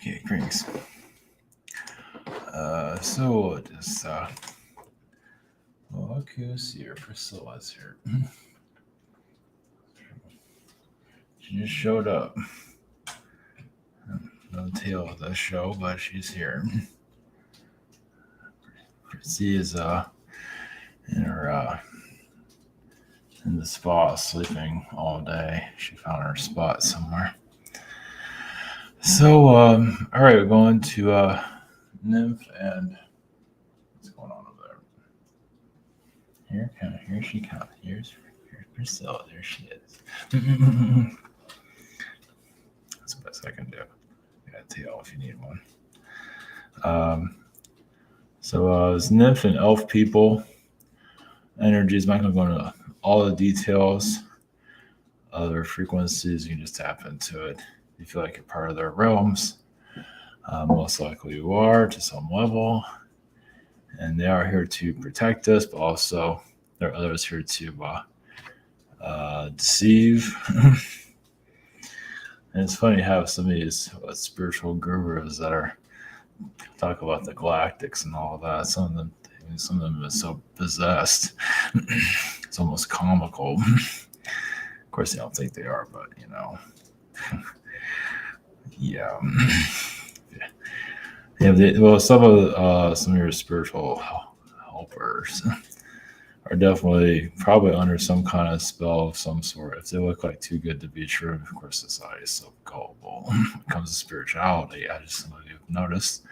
Okay, drinks. So just well, okay, let's see here. Priscilla's here. She just showed up. No tail of the show, but she's here. Prissy is in her in the spa sleeping all day. She found her spot somewhere. So all right, we're going to Nymph and what's going on over there? Here she comes. Here's Priscilla. There she is. That's the best I can do. I got a tail if you need one. So it's Nymph and Elf people. Energies. I'm not going to go into all the details. Other frequencies, you can just tap into it. You feel like you're part of their realms. Most likely you are to some level. And they are here to protect us, but also there are others here to deceive. And it's funny to have some of these spiritual gurus that are talk about the galactics and all of that. Some of them are so possessed. It's almost comical. Of course, I don't think they are, but yeah. Yeah, some of your spiritual helpers are definitely probably under some kind of spell of some sort. If they look like too good to be true, of course, society is so gullible. When it comes to spirituality, I just some of you have noticed.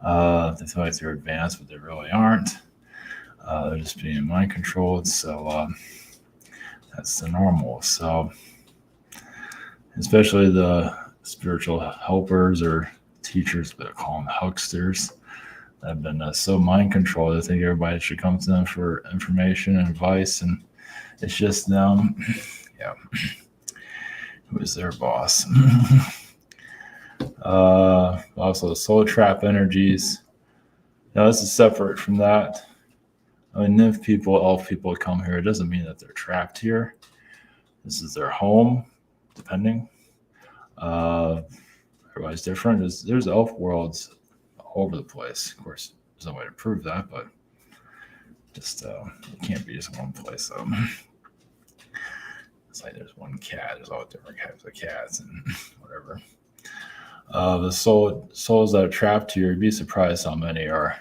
They feel like they're advanced, but they really aren't. They're just being mind controlled. So that's the normal. So especially the spiritual helpers or teachers, but I call them hucksters, that have been so mind controlled. I think everybody should come to them for information and advice, and it's just them. Yeah. Who is their boss? Also, the soul trap energies. Now, this is separate from that. I mean, Nymph people, elf people come here. It doesn't mean that they're trapped here. This is their home, depending. Everybody's different. There's elf worlds all over the place. Of course, there's no way to prove that, but just it can't be just one place. So it's like there's one cat. There's all different types of cats and whatever. The souls that are trapped here, you'd be surprised how many are.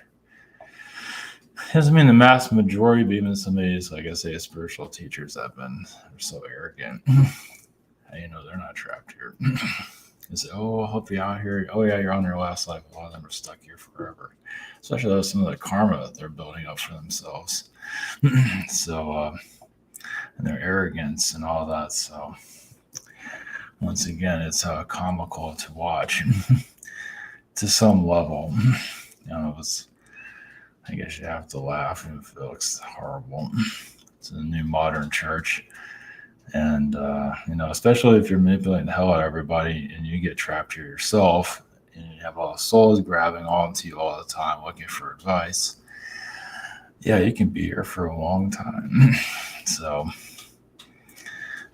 It doesn't mean the mass majority, but even some of these, like I say, spiritual teachers that they're so arrogant. How you know they're not trapped here? They say, "Oh, I'll help you out here." Oh yeah, you're on your last life. A lot of them are stuck here forever. Especially those some of the karma that they're building up for themselves. So, and their arrogance and all that. So, once again, it's comical to watch to some level. I guess you have to laugh if it looks horrible. It's a new modern church. And, especially if you're manipulating the hell out of everybody and you get trapped here yourself and you have all the souls grabbing onto you all the time looking for advice, yeah, you can be here for a long time. So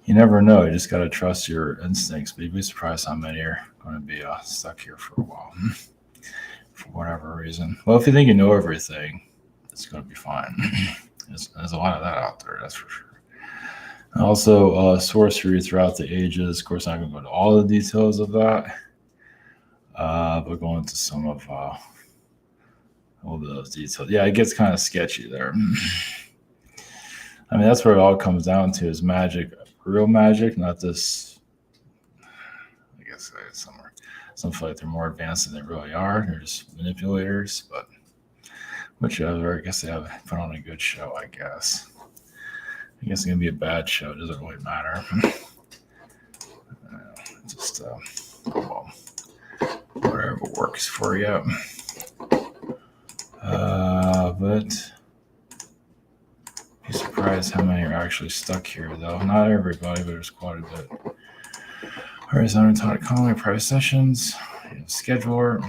you never know. You just got to trust your instincts. But you'd be surprised how many are going to be stuck here for a while for whatever reason. Well, if you think you know everything, it's going to be fine. There's a lot of that out there, that's for sure. Also, sorcery throughout the ages. Of course, I'm not going to go into all the details of that, but go into some of all those details. Yeah, it gets kind of sketchy there. I mean, that's where it all comes down to is magic, real magic, not this. I guess some feel like they're more advanced than they really are. They're just manipulators, but whichever. I guess they have put on a good show, I guess. I guess it's going to be a bad show. It doesn't really matter. Just, well, whatever works for you. But be surprised how many are actually stuck here, though. Not everybody, but there's quite a bit. Horizontal Taught Economy, private sessions, scheduler,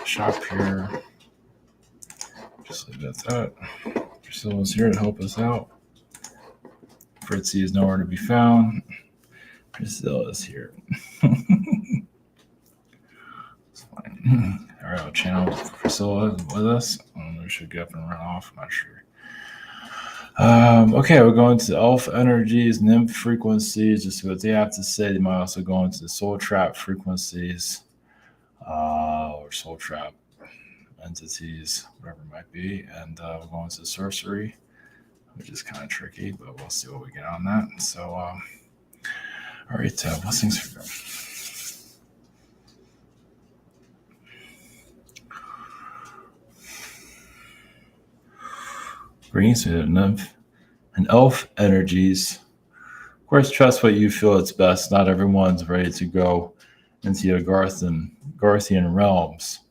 shop here. Just leave it at that. Priscilla's here to help us out. Fritzy is nowhere to be found. Priscilla is here. It's fine. All right, I'll channel Priscilla with us. We should get up and run off. I'm not sure. Okay, we're going to elf energies, nymph frequencies, just what they have to say. They might also go into soul trap frequencies, or soul trap entities, whatever it might be. And we're going to sorcery, which is kind of tricky, but we'll see what we get on that. So, all right, blessings for you. Brings me to nymph and elf energies. Of course, trust what you feel it's best. Not everyone's ready to go into your Garthian realms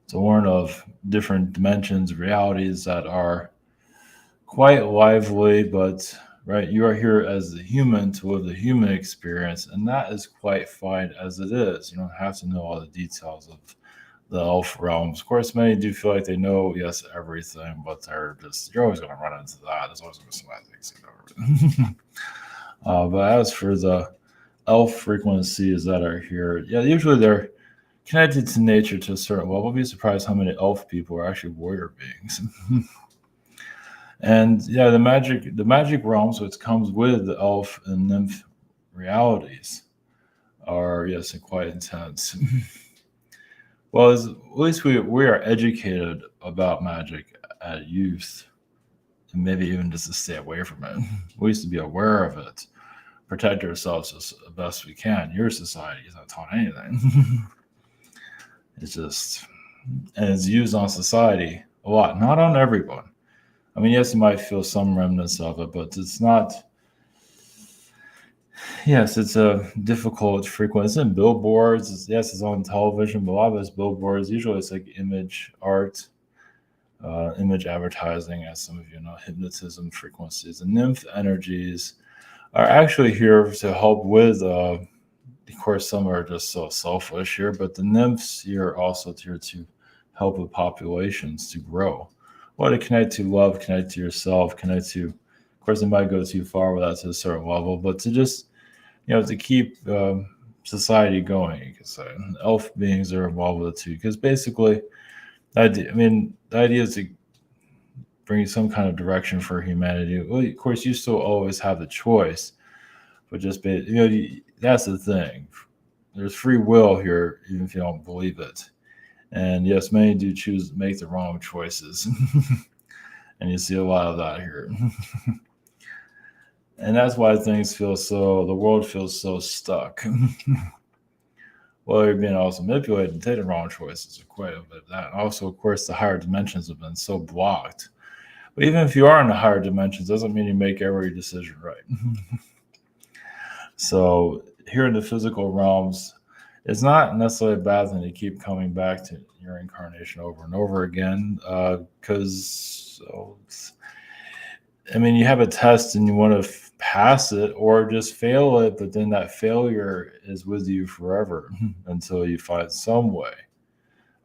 to learn of different dimensions, realities that are quite lively, but right, you are here as a human to live the human experience, and that is quite fine as it is. You don't have to know all the details of the elf realms. Of course, many do feel like they know, yes, everything, but you're always going to run into that. There's always going to be some things. But as for the elf frequencies that are here, yeah, usually they're connected to nature to a certain level. I'll be surprised how many elf people are actually warrior beings. And yeah, the magic realms, which comes with the elf and nymph realities, are yes, quite intense. Well, at least we are educated about magic at youth, and maybe even just to stay away from it. We used to be aware of it, protect ourselves as best we can. Your society is not taught anything. It's just, and it's used on society a lot, not on everyone. I mean, yes, you might feel some remnants of it, but it's not. Yes, it's a difficult frequency. It's in billboards. Yes, it's on television, but a lot of it's billboards. Usually, it's like image art, image advertising, as some of you know, hypnotism frequencies. And nymph energies are actually here to help with. Of course, some are just so selfish here, but the nymphs here are also here to help with populations to grow. Well, to connect to love, connect to yourself, connect to. Of course, it might go too far with that to a certain level, but to just to keep society going, you could say. Elf beings are involved with it too, because basically, the idea is to bring some kind of direction for humanity. Well, of course, you still always have the choice, but that's the thing. There's free will here, even if you don't believe it. And yes, many do choose to make the wrong choices, and you see a lot of that here. And that's why the world feels so stuck. Well, you're being also manipulated and taking wrong choices are quite a bit of that. Also, of course, the higher dimensions have been so blocked. But even if you are in the higher dimensions, doesn't mean you make every decision right. So here in the physical realms, it's not necessarily a bad thing to keep coming back to your incarnation over and over again, because you have a test and you want to pass it or just fail it, but then that failure is with you forever until you find some way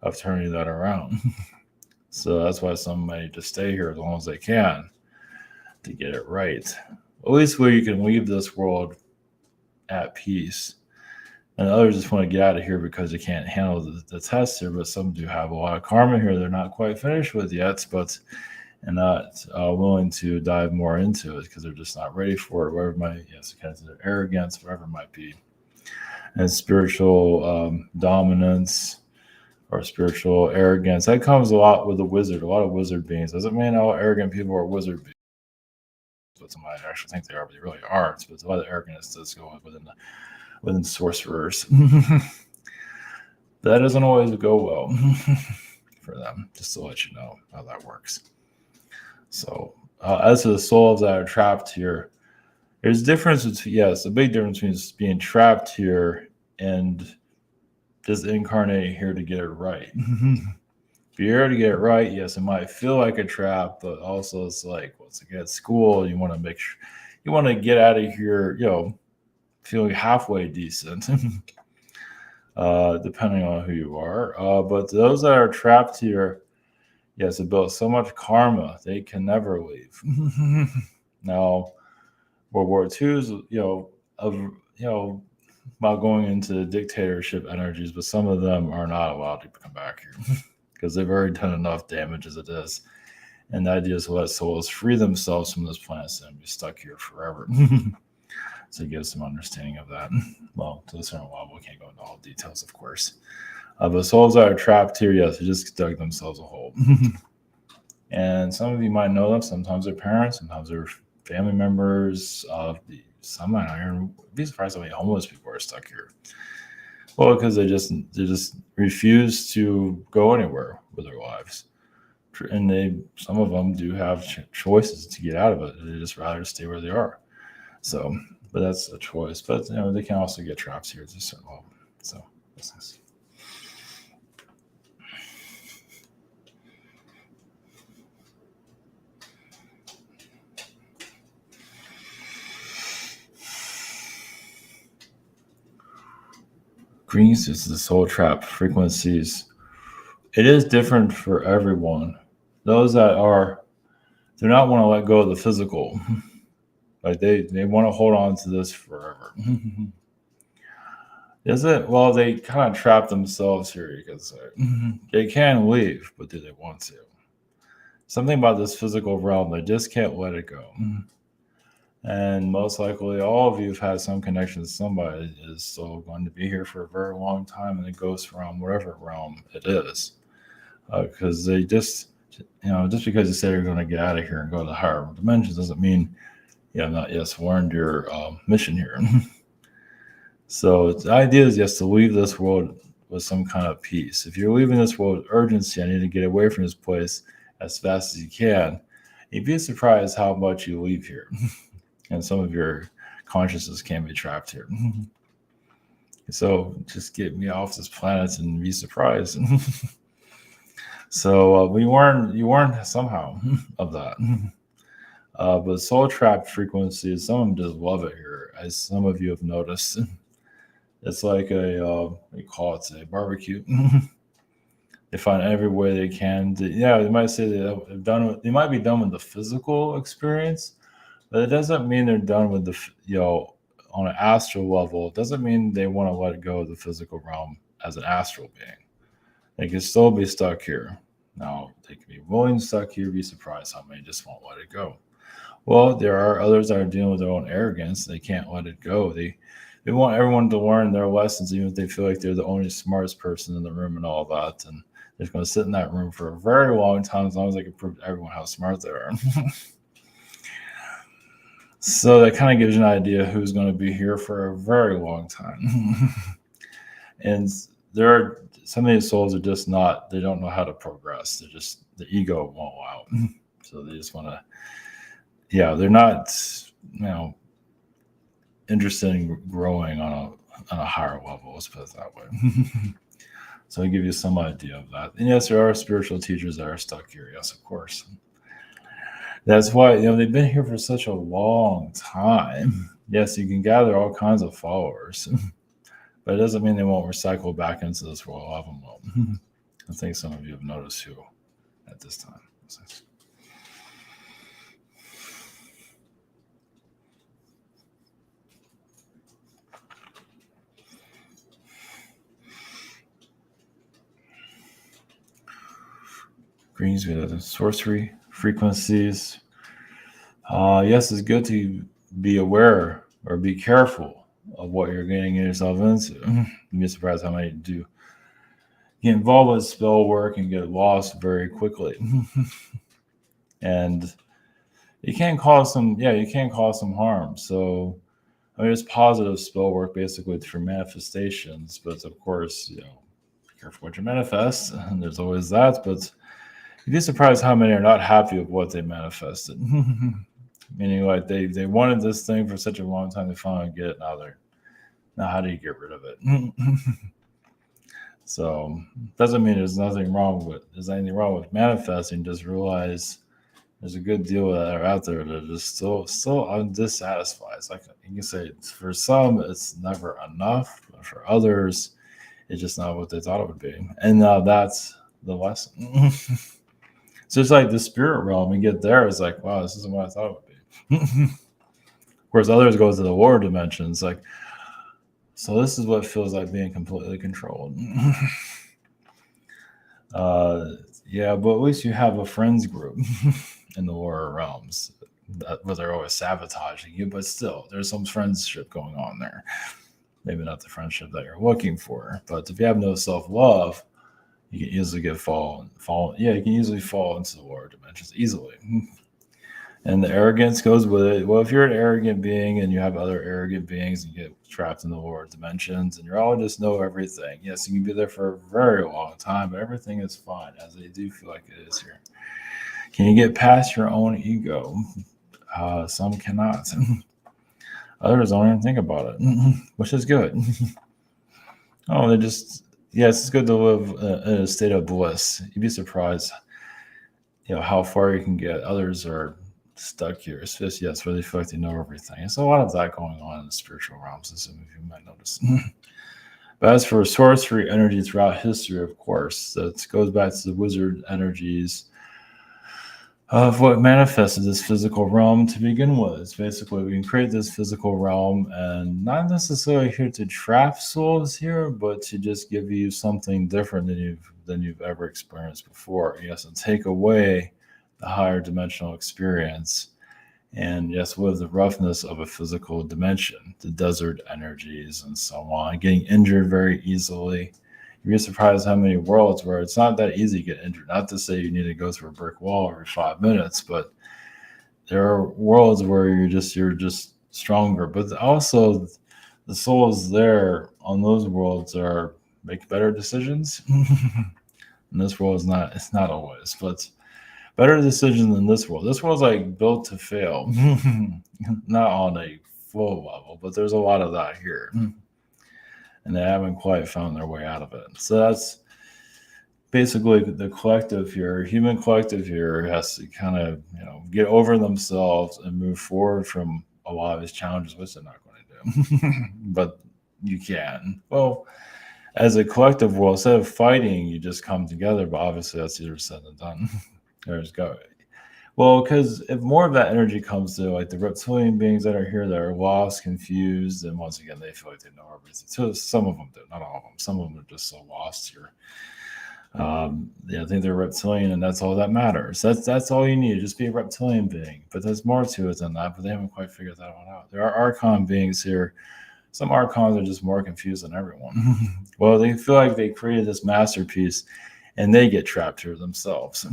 of turning that around. So that's why somebody just stay here as long as they can to get it right. At least where you can leave this world at peace. And others just want to get out of here because they can't handle the test here. But some do have a lot of karma here they're not quite finished with yet, and not willing to dive more into it because they're just not ready for it. Whatever kind of their arrogance, whatever it might be, and spiritual dominance or spiritual arrogance that comes a lot with a wizard. A lot of wizard beings doesn't mean all arrogant people are wizard beings. But some might actually think they are, but they really aren't. But a lot of arrogance does go within sorcerers. That doesn't always go well for them. Just to let you know how that works. So, as to the souls that are trapped here, there's a difference between, a big difference between being trapped here and just incarnating here to get it right. If you're here to get it right, yes, it might feel like a trap, but also it's like, once again, at school, you want to make sure, you want to get out of here, feeling halfway decent, depending on who you are. But those that are trapped here, yes, it built so much karma, they can never leave. Now, World War II is, of, about going into dictatorship energies, but some of them are not allowed to come back here because they've already done enough damage as it is. And the idea is to let souls free themselves from this planet and be stuck here forever. So it gives some understanding of that. Well, to a certain level, we can't go into all details, of course. But souls that are trapped here, yes, they just dug themselves a hole. And some of you might know them. Sometimes they're parents, sometimes they're family members. Some might not even be surprised how many homeless people are stuck here. Well, because they just refuse to go anywhere with their lives. And some of them do have choices to get out of it. They just rather stay where they are. So, but that's a choice. But they can also get trapped here at a certain level. So that's nice. Greens is the soul trap frequencies. It is different for everyone. Those that do not want to let go of the physical. Like they want to hold on to this forever. Is it? Well, they kind of trap themselves here because they can leave, but do they want to? Something about this physical realm, they just can't let it go. And most likely, all of you have had some connection to somebody that is still going to be here for a very long time in the ghost realm, whatever realm it is. Because they just because you say you're going to get out of here and go to the higher dimensions doesn't mean you have not yet sworn your mission here. So the idea is just to leave this world with some kind of peace. If you're leaving this world with urgency, I need to get away from this place as fast as you can. You'd be surprised how much you leave here. And some of your consciousness can be trapped here. So just get me off this planet and be surprised. So you warned somehow of that. But soul trap frequencies, some of them just love it here, as some of you have noticed. It's like we call it a barbecue. They find every way they can. They might say they might be done with the physical experience, but it doesn't mean they're done with on an astral level. It doesn't mean they want to let go of the physical realm as an astral being. They can still be stuck here. Now, they can be willing to stuck here, be surprised how many just won't let it go. Well, there are others that are dealing with their own arrogance. They can't let it go. They want everyone to learn their lessons, even if they feel like they're the only smartest person in the room and all that. And they're just going to sit in that room for a very long time as long as they can prove to everyone how smart they are. So that kind of gives you an idea who's going to be here for a very long time. And there are some of these souls are just not, they don't know how to progress. They're just, the ego won't allow it. So they just want to, they're not, interested in growing on a higher level, let's put it that way. So I give you some idea of that. And yes, there are spiritual teachers that are stuck here. Yes, of course. That's why, they've been here for such a long time. Yes, you can gather all kinds of followers, but it doesn't mean they won't recycle back into this world. A lot of them will. I think some of you have noticed who at this time. Greens with the sorcery frequencies. Yes, it's good to be aware or be careful of what you're getting yourself into. You'd be surprised how many do get involved with spell work and get lost very quickly. And you can cause some harm. So it's positive spell work basically for manifestations, but of course, be careful what you manifest, and there's always that. But you'd be surprised how many are not happy with what they manifested. Meaning, like they wanted this thing for such a long time, they finally get it. Now how do you get rid of it? So doesn't mean there's anything wrong with manifesting. Just realize there's a good deal that are out there that are just still undissatisfied. It's like you can say for some it's never enough, but for others it's just not what they thought it would be. And that's the lesson. So it's like the spirit realm, you get there, it's like, wow, this isn't what I thought it would be. Of course, others go to the lower dimensions. Like, so this is what feels like being completely controlled. uh, yeah, but at least you have a friends group in the lower realms. But they're always sabotaging you, but still, there's some friendship going on there. Maybe not the friendship that you're looking for, but if you have no self love, you can easily yeah, you can easily fall into the lower dimensions easily. And the arrogance goes with it. Well, if you're an arrogant being and you have other arrogant beings, and you get trapped in the lower dimensions, and you're all just know everything. Yes, you can be there for a very long time, but everything is fine, as they do feel like it is here. Can you get past your own ego? Some cannot. Others don't even think about it, which is good. Oh, they just, yes, it's good to live in a state of bliss. You'd be surprised, how far you can get. Others are stuck here. It's just, yes, where they feel like they know everything. There's a lot of that going on in the spiritual realms, as some of you might notice. But as for sorcery energy throughout history, of course, that goes back to the wizard energies of what manifested this physical realm to begin with. It's basically, we can create this physical realm and not necessarily here to trap souls here, but to just give you something different than you've ever experienced before. Yes, and take away the higher dimensional experience. And yes, with the roughness of a physical dimension, the desert energies and so on, getting injured very easily. You'd be surprised how many worlds where it's not that easy to get injured. Not to say you need to go through a brick wall every 5 minutes, but there are worlds where you're just stronger. But also, the souls there on those worlds are make better decisions. And this world is not. It's not always, but better decisions than this world. This world's like built to fail, not on a full level, but there's a lot of that here. And they haven't quite found their way out of it. So that's basically the collective here, human collective here has to kind of, get over themselves and move forward from a lot of these challenges, which they're not going to do. But you can. Well, as a collective world, instead of fighting, you just come together. But obviously, that's easier said than done. There's go. Well, because if more of that energy comes to like the reptilian beings that are here that are lost, confused, and once again, they feel like they know everything. So some of them do, not all of them. Some of them are just so lost here. I think they're reptilian, and that's all that matters. That's all you need. Just be a reptilian being. But there's more to it than that. But they haven't quite figured that one out. There are archon beings here. Some archons are just more confused than everyone. Well, they feel like they created this masterpiece, and they get trapped here themselves.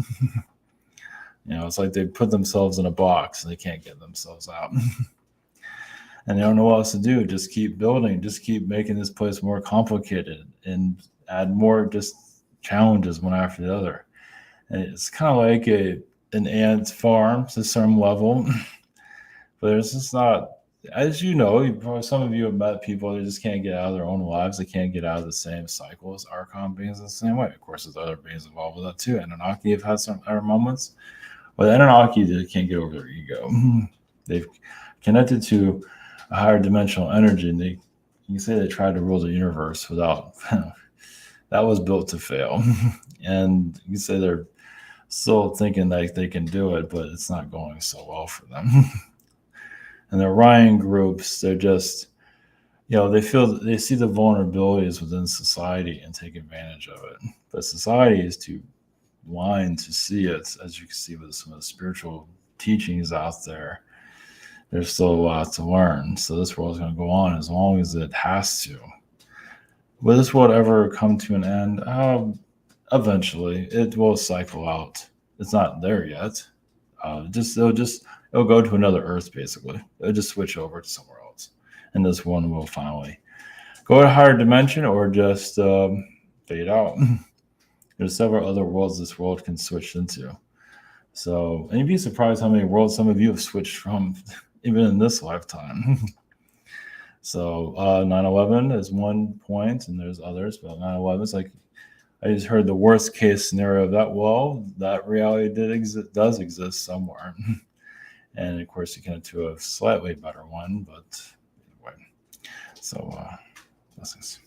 It's like they put themselves in a box and they can't get themselves out. And they don't know what else to do. Just keep building. Just keep making this place more complicated and add more just challenges one after the other. And it's kind of like an ant farm to some level. But it's just not, as you know, some of you have met people that just can't get out of their own lives. They can't get out of the same cycle as Archon beings the same way. Of course, there's other beings involved with that too. Anunnaki have had some other moments. But Anunnaki, they can't get over their ego. They've connected to a higher dimensional energy, and you can say they tried to rule the universe without. That was built to fail. And you can say they're still thinking like they can do it, but it's not going so well for them. And the Orion groups, they're just, they see the vulnerabilities within society and take advantage of it. But society is too blind to see it, as you can see with some of the spiritual teachings out there. There's still a lot to learn. So this world is going to go on as long as it has to. Will this world ever come to an end? Eventually, it will cycle out. It's not there yet. It'll go to another Earth, basically. It'll just switch over to somewhere else. And this one will finally go to a higher dimension or just fade out. There's several other worlds this world can switch into. So, and you'd be surprised how many worlds some of you have switched from, even in this lifetime. So 9/11 is one point, and there's others, but 9/11 is like, I just heard the worst case scenario of that. Well, that reality does exist somewhere. And of course, you can into a slightly better one, but anyway. So, blessings.